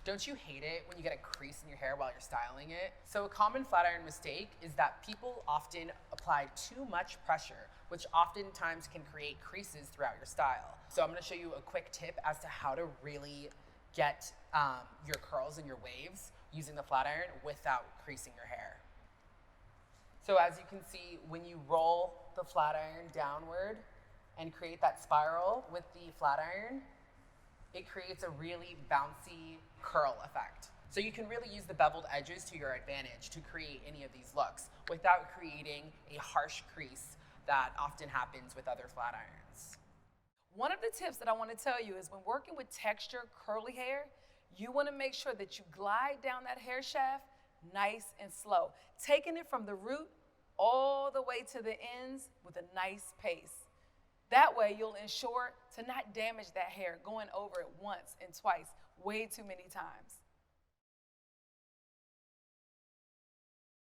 Don't you hate it when you get a crease in your hair while you're styling it? So a common flat iron mistake is that people often apply too much pressure, which oftentimes can create creases throughout your style. So I'm gonna show you a quick tip as to how to really get your curls and your waves using the flat iron without creasing your hair. So as you can see, when you roll the flat iron downward and create that spiral with the flat iron, it creates a really bouncy curl effect. So you can really use the beveled edges to your advantage to create any of these looks without creating a harsh crease that often happens with other flat irons. One of the tips that I want to tell you is when working with texture curly hair, you want to make sure that you glide down that hair shaft nice and slow, taking it from the root all the way to the ends with a nice pace. That way you'll ensure to not damage that hair going over it once and twice, way too many times.